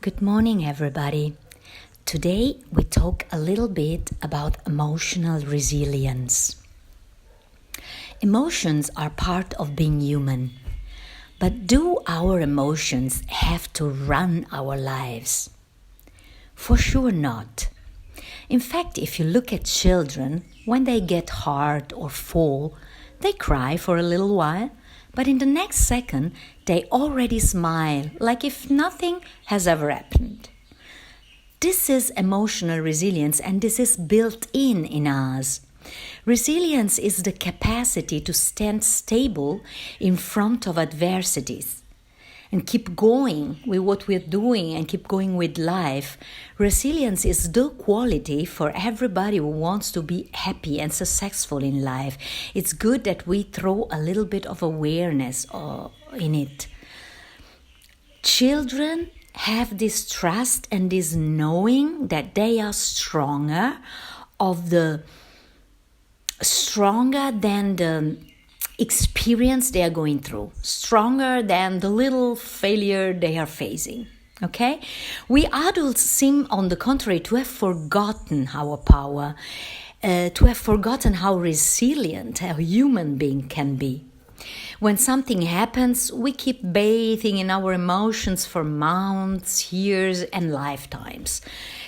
Good morning, everybody. Today we talk a little bit about emotional resilience. Emotions are part of being human, but do our emotions have to run our lives? For sure not. In fact, if you look at children, when they get hurt or fall, they cry for a little while, but in the next second, they already smile like if nothing has ever happened. This is emotional resilience, and this is built in us. Resilience is the capacity to stand stable in front of adversities and keep going with what we're doing and keep going with life. Resilience is the quality for everybody who wants to be happy and successful in life. It's good that we throw a little bit of awareness in it. Children have this trust and this knowing that they are stronger than the experience they are going through, stronger than the little failure they are facing. Okay? We adults seem, on the contrary, to have forgotten our power, to have forgotten how resilient a human being can be. When something happens, we keep bathing in our emotions for months, years, and lifetimes.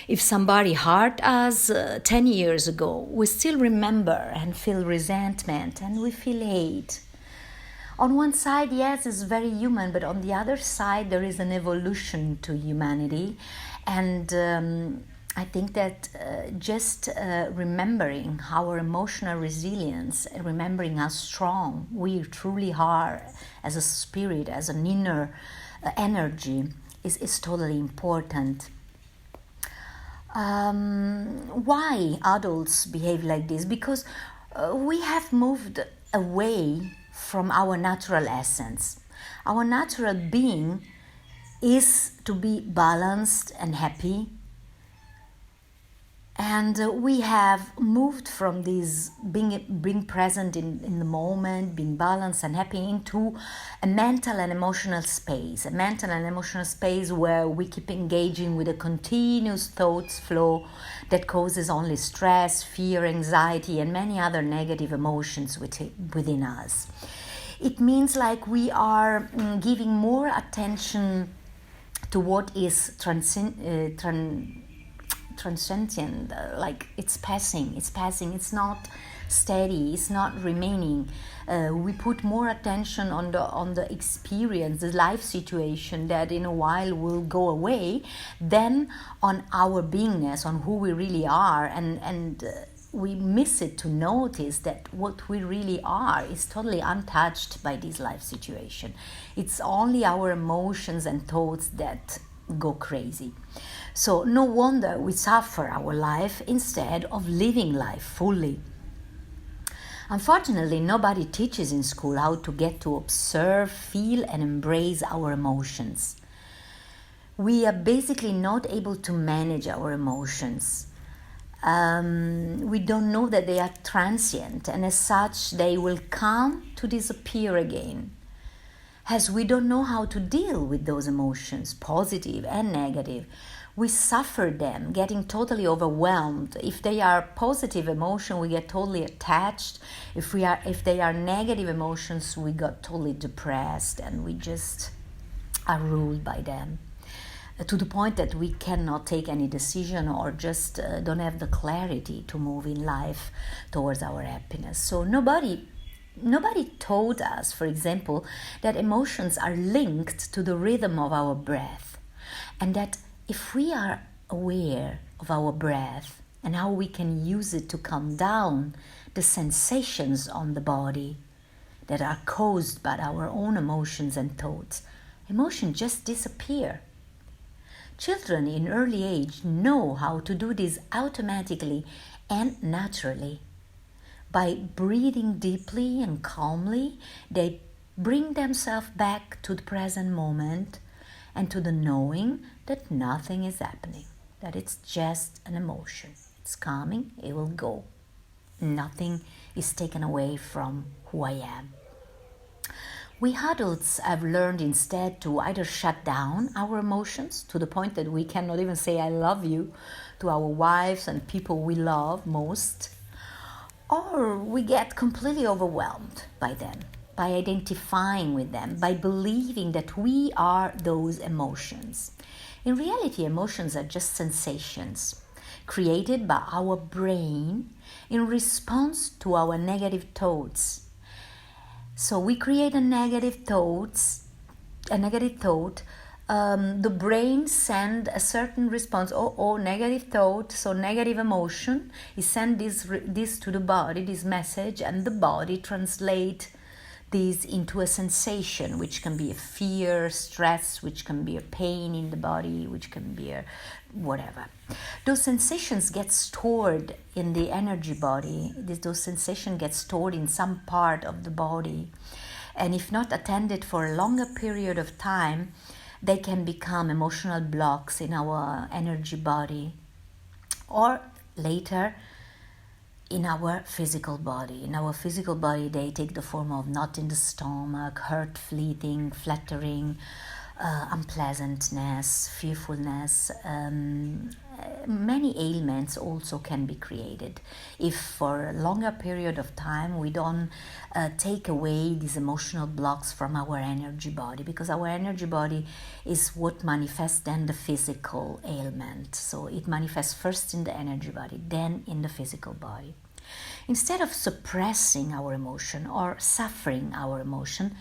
If somebody hurt us 10 years ago, we still remember and feel resentment and we feel hate. On one side, yes, it's very human, but on the other side, there is an evolution to humanity. And I think that just remembering our emotional resilience, remembering how strong we truly are as a spirit, as an inner energy, is totally important. Why adults behave like this? Because we have moved away from our natural essence. Our natural being is to be balanced and happy. And we have moved from this being present in the moment, being balanced and happy, into a mental and emotional space. A mental and emotional space where we keep engaging with a continuous thoughts flow that causes only stress, fear, anxiety, and many other negative emotions within us. It means like we are giving more attention to what is transcendent, like it's passing, it's not steady, it's not remaining. We put more attention on the experience, the life situation that in a while will go away, than on our beingness, on who we really are, and we miss it to notice that what we really are is totally untouched by this life situation. It's only our emotions and thoughts that go crazy. So no wonder we suffer our life instead of living life fully. Unfortunately, nobody teaches in school how to get to observe, feel, and embrace our emotions. We are basically not able to manage our emotions. We don't know that they are transient, and as such they will come to disappear again. As we don't know how to deal with those emotions, positive and negative, we suffer them, getting totally overwhelmed. If they are positive emotions, we get totally attached. If they are negative emotions, we got totally depressed, and we just are ruled by them, to the point that we cannot take any decision or just don't have the clarity to move in life towards our happiness. So nobody told us, for example, that emotions are linked to the rhythm of our breath, and that if we are aware of our breath and how we can use it to calm down the sensations on the body that are caused by our own emotions and thoughts, emotions just disappear. Children in early age know how to do this automatically and naturally. By breathing deeply and calmly, they bring themselves back to the present moment and to the knowing that nothing is happening, that it's just an emotion. It's coming, it will go. Nothing is taken away from who I am. We adults have learned instead to either shut down our emotions to the point that we cannot even say I love you to our wives and people we love most, or we get completely overwhelmed by them, by identifying with them, by believing that we are those emotions. In reality, emotions are just sensations created by our brain in response to our negative thoughts. So we create a negative thought, the brain send a certain response. Negative thought, so negative emotion. It send this to the body, this message, and the body translate this into a sensation, which can be a fear, stress, which can be a pain in the body, which can be a whatever. Those sensations get stored in the energy body. Those sensations get stored in some part of the body, and if not attended for a longer period of time, they can become emotional blocks in our energy body, or later in our physical body. In our physical body, they take the form of knot in the stomach, hurt, fleeting, flattering, unpleasantness, fearfulness. Many ailments also can be created if for a longer period of time we don't take away these emotional blocks from our energy body, because our energy body is what manifests then the physical ailment. So it manifests first in the energy body, then in the physical body. Instead of suppressing our emotion or suffering our emotion,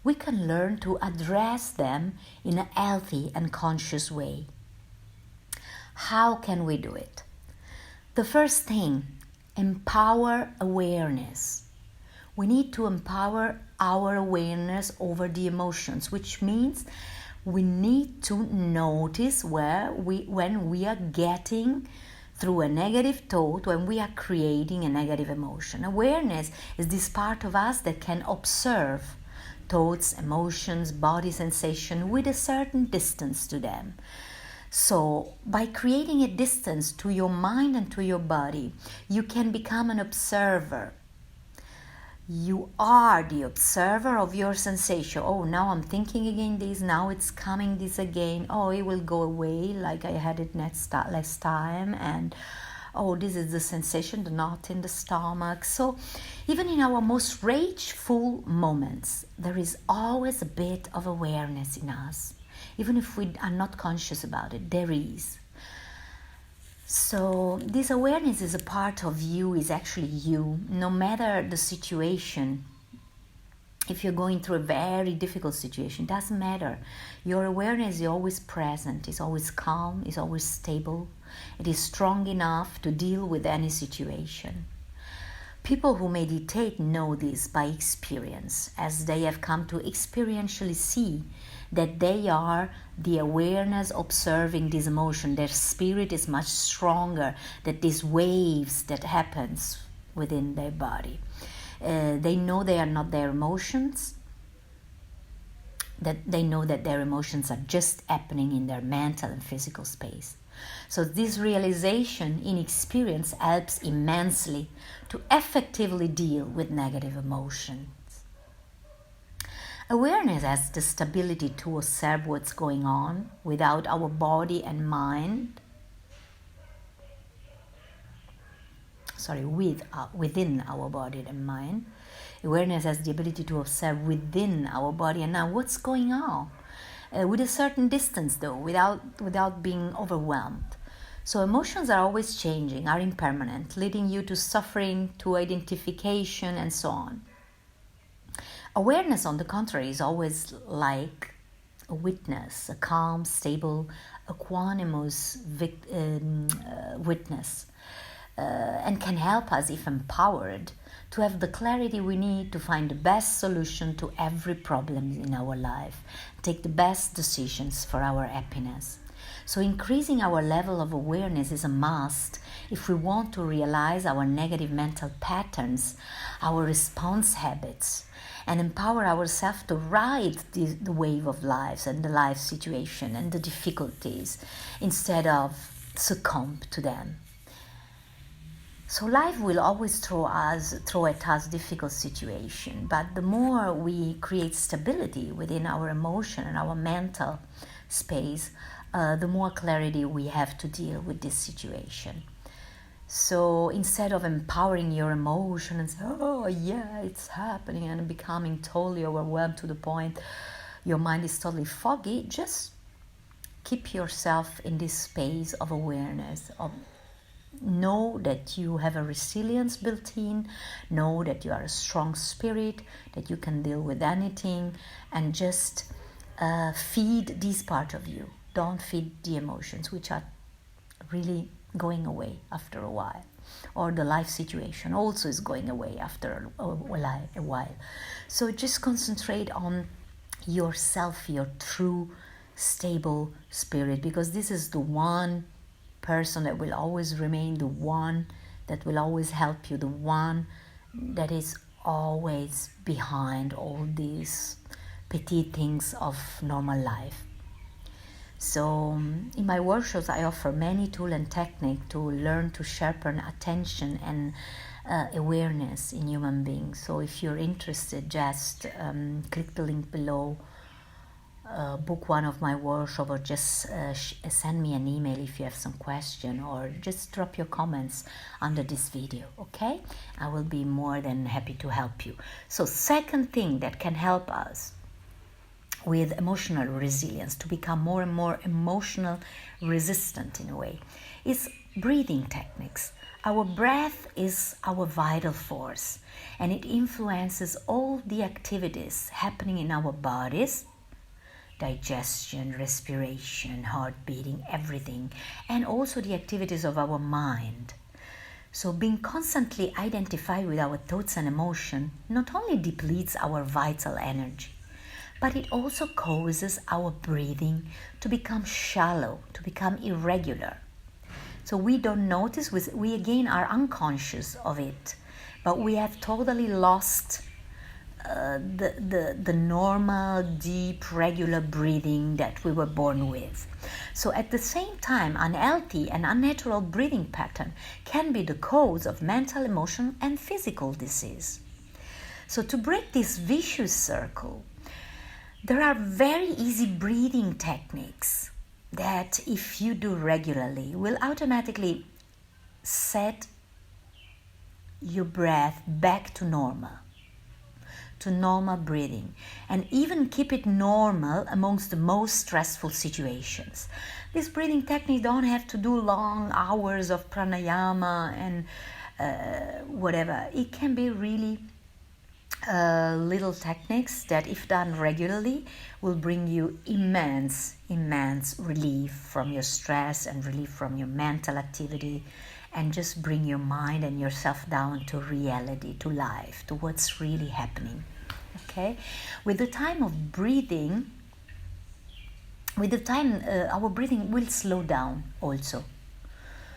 we can learn to address them in a healthy and conscious way. How can we do it? The first thing, empower awareness. We need to empower our awareness over the emotions, which means we need to notice when we are getting through a negative thought, when we are creating a negative emotion. Awareness is this part of us that can observe thoughts, emotions, body sensation with a certain distance to them. So by creating a distance to your mind and to your body, you can become an observer. You are the observer of your sensation. Oh, now I'm thinking again this, now it's coming this again. Oh, it will go away like I had it last time. And oh, this is the sensation, the knot in the stomach. So even in our most rageful moments, there is always a bit of awareness in us. Even if we are not conscious about it, there is. So this awareness is a part of you, is actually you, no matter the situation. If you're going through a very difficult situation, doesn't matter. Your awareness is always present, is always calm, is always stable. It is strong enough to deal with any situation. People who meditate know this by experience, as they have come to experientially see that they are the awareness observing this emotion. Their spirit is much stronger than these waves that happens within their body. They know they are not their emotions, that they know that their emotions are just happening in their mental and physical space. So this realization in experience helps immensely to effectively deal with negative emotions. Awareness has the stability to observe what's going on without our body and mind. Within our body and mind. Awareness has the ability to observe within our body and now what's going on. With a certain distance though, without being overwhelmed. So emotions are always changing, are impermanent, leading you to suffering, to identification, and so on. Awareness, on the contrary, is always like a witness, a calm, stable, equanimous witness, and can help us, if empowered, to have the clarity we need to find the best solution to every problem in our life, take the best decisions for our happiness. So increasing our level of awareness is a must if we want to realize our negative mental patterns, our response habits, and empower ourselves to ride the wave of lives and the life situation and the difficulties instead of succumb to them. So life will always throw at us difficult situation, but the more we create stability within our emotion and our mental space, the more clarity we have to deal with this situation. So instead of empowering your emotion and say, oh yeah, it's happening, and becoming totally overwhelmed to the point your mind is totally foggy, just keep yourself in this space of awareness, of know that you have a resilience built in, know that you are a strong spirit, that you can deal with anything, and just feed this part of you. Don't feed the emotions, which are really going away after a while, or the life situation also is going away after a while. So just concentrate on yourself, your true stable spirit, because this is the one person that will always remain, the one that will always help you, the one that is always behind all these petty things of normal life. So in my workshops I offer many tools and techniques to learn to sharpen attention and awareness in human beings. So if you're interested, just click the link below, book one of my workshops, or just send me an email if you have some question, or just drop your comments under this video, okay? I will be more than happy to help you. So second thing that can help us with emotional resilience, to become more and more emotional resistant in a way, is breathing techniques. Our breath is our vital force, and it influences all the activities happening in our bodies: digestion, respiration, heart beating, everything, and also the activities of our mind. So being constantly identified with our thoughts and emotion not only depletes our vital energy, but it also causes our breathing to become shallow, to become irregular. So we don't notice, we again are unconscious of it, but we have totally lost the normal, deep, regular breathing that we were born with. So at the same time, unhealthy and unnatural breathing pattern can be the cause of mental, emotional, and physical disease. So to break this vicious circle, there are very easy breathing techniques that, if you do regularly, will automatically set your breath back to normal breathing, and even keep it normal amongst the most stressful situations. These breathing techniques don't have to do long hours of pranayama and whatever. It can be really little techniques that, if done regularly, will bring you immense relief from your stress and relief from your mental activity, and just bring your mind and yourself down to reality, to life, to what's really happening. Okay, with the time of breathing, our breathing will slow down also.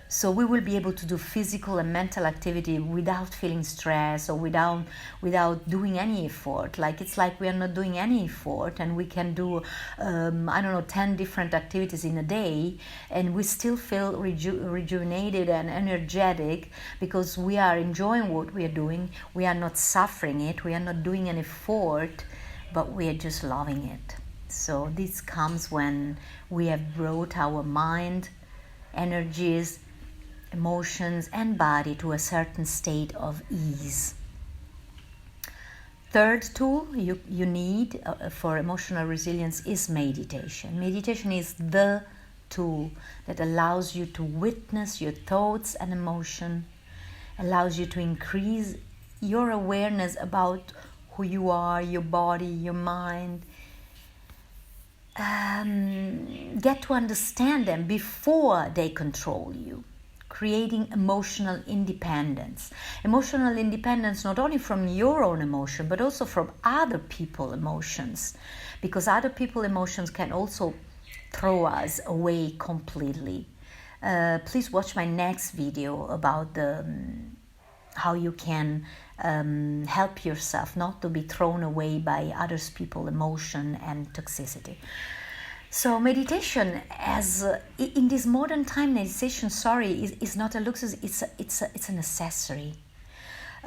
So we will be able to do physical and mental activity without feeling stress, or without doing any effort. It's like we are not doing any effort, and we can do 10 different activities in a day, and we still feel rejuvenated and energetic, because we are enjoying what we are doing. We are not suffering it. We are not doing an effort, but we are just loving it. So this comes when we have brought our mind, energies, emotions, and body to a certain state of ease. Third tool you need for emotional resilience is meditation. Meditation is the tool that allows you to witness your thoughts and emotion, allows you to increase your awareness about who you are, your body, your mind. Get to understand them before they control you, creating emotional independence. Emotional independence not only from your own emotion, but also from other people's emotions, because other people's emotions can also throw us away completely. Please watch my next video about how you can help yourself not to be thrown away by others people's emotion and toxicity. So meditation, as in this modern time, meditation, is not a luxus. It's an accessory.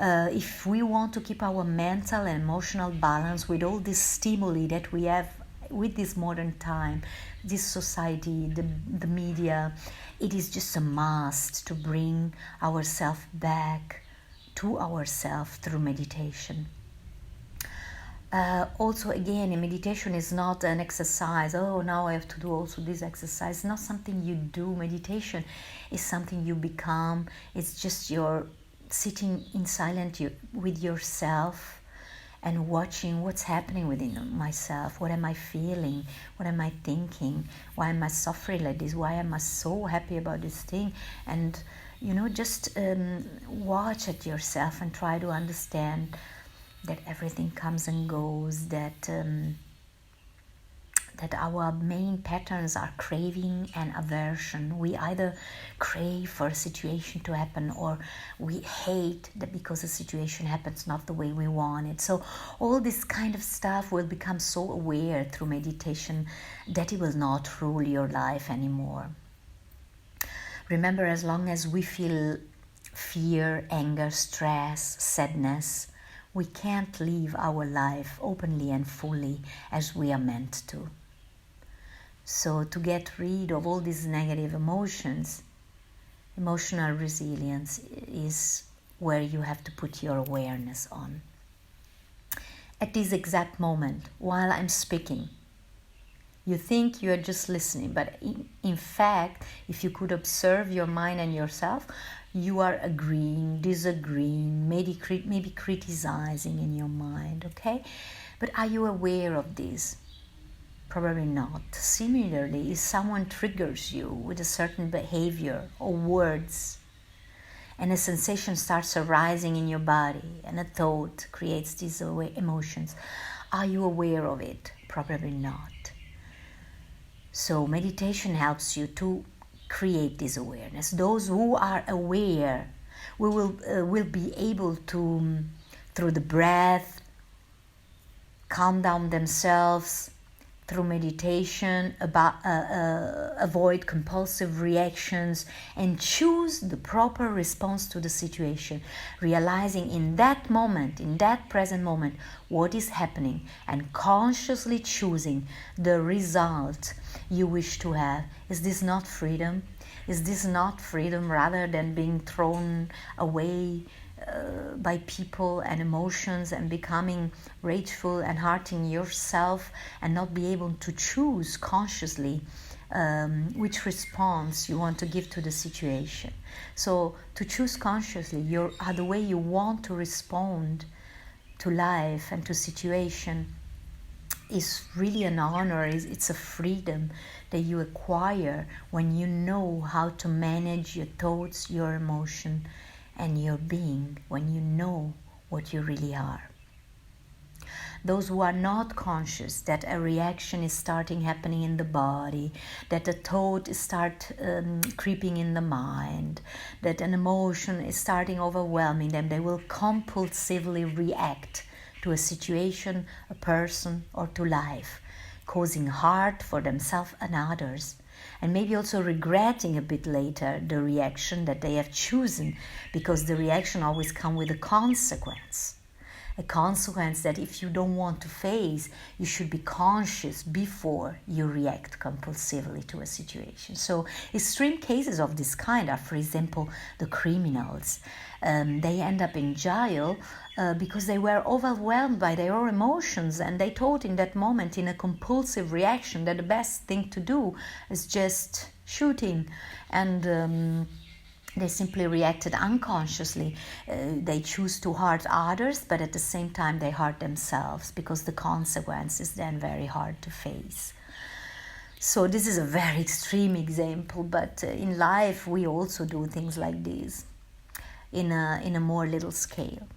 If we want to keep our mental and emotional balance with all this stimuli that we have with this modern time, this society, the media, it is just a must to bring ourselves back to ourselves through meditation. Also, again, a meditation is not an exercise. Oh, now I have to do also this exercise. It's not something you do. Meditation is something you become. It's just your sitting in silence with yourself and watching what's happening within myself. What am I feeling? What am I thinking? Why am I suffering like this? Why am I so happy about this thing? And just watch at yourself and try to understand that everything comes and goes, that our main patterns are craving and aversion. We either crave for a situation to happen, or we hate that because a situation happens not the way we want it. So all this kind of stuff will become so aware through meditation that it will not rule your life anymore. Remember, as long as we feel fear, anger, stress, sadness, we can't live our life openly and fully as we are meant to. So to get rid of all these negative emotions, emotional resilience is where you have to put your awareness on. At this exact moment, while I'm speaking, you think you are just listening, but in fact, if you could observe your mind and yourself, you are agreeing, disagreeing, maybe criticizing in your mind, okay? But are you aware of this? Probably not. Similarly, if someone triggers you with a certain behavior or words, and a sensation starts arising in your body, and a thought creates these emotions, are you aware of it? Probably not. So meditation helps you to create this awareness. Those who are aware will be able to, through the breath, calm down themselves, through meditation, avoid compulsive reactions, and choose the proper response to the situation, realizing in that moment, in that present moment, what is happening, and consciously choosing the result you wish to have. Is this not freedom? Is this not freedom rather than being thrown away by people and emotions and becoming rageful and hurting yourself and not be able to choose consciously which response you want to give to the situation? So to choose consciously the way you want to respond to life and to situation is really an honor. It's a freedom that you acquire when you know how to manage your thoughts, your emotion, and your being, when you know what you really are. Those who are not conscious that a reaction is happening in the body, that a thought is creeping in the mind, that an emotion is overwhelming them, they will compulsively react to a situation, a person, or to life, causing harm for themselves and others, and maybe also regretting a bit later the reaction that they have chosen, because the reaction always comes with a consequence that if you don't want to face, you should be conscious before you react compulsively to a situation. So extreme cases of this kind are, for example, the criminals. They end up in jail because they were overwhelmed by their own emotions, and they thought in that moment, in a compulsive reaction, that the best thing to do is just shooting, and they simply reacted unconsciously. They choose to hurt others, but at the same time they hurt themselves, because the consequence is then very hard to face. So this is a very extreme example, but in life we also do things like this in a more little scale.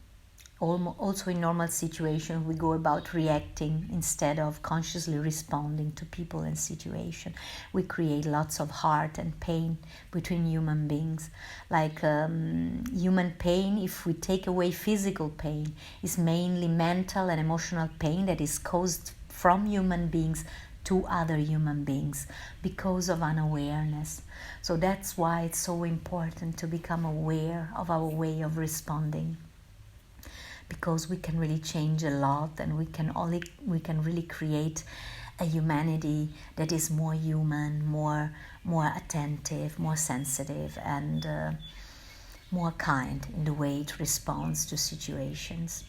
Also in normal situations, we go about reacting instead of consciously responding to people and situations. We create lots of hurt and pain between human beings. Like human pain, if we take away physical pain, is mainly mental and emotional pain that is caused from human beings to other human beings because of unawareness. So that's why it's so important to become aware of our way of responding, because we can really change a lot, and we can really create a humanity that is more human, more attentive, more sensitive, and more kind in the way it responds to situations.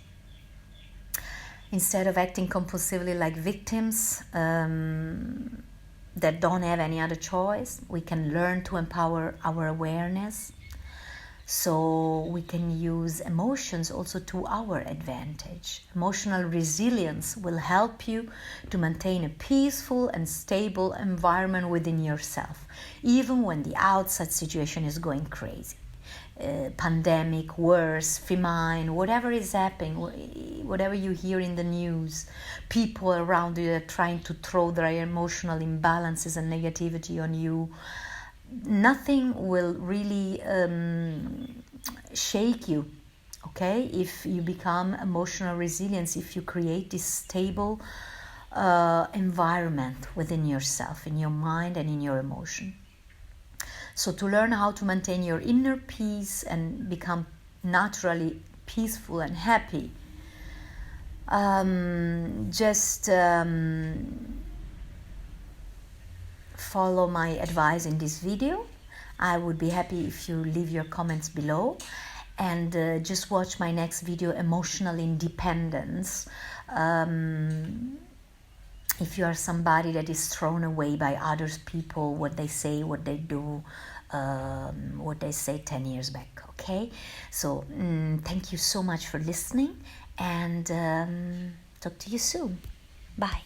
Instead of acting compulsively like victims that don't have any other choice, we can learn to empower our awareness, so we can use emotions also to our advantage. Emotional resilience will help you to maintain a peaceful and stable environment within yourself, even when the outside situation is going crazy. Pandemic, wars, famine, whatever is happening, whatever you hear in the news, people around you are trying to throw their emotional imbalances and negativity on you. Nothing will really shake you, okay? If you become emotional resilient, if you create this stable environment within yourself, in your mind and in your emotion. So to learn how to maintain your inner peace and become naturally peaceful and happy, follow my advice in this video. I would be happy if you leave your comments below, and just watch my next video, Emotional Independence. If you are somebody that is thrown away by others people, what they say, what they do, what they say 10 years back, okay? So thank you so much for listening, and talk to you soon. Bye.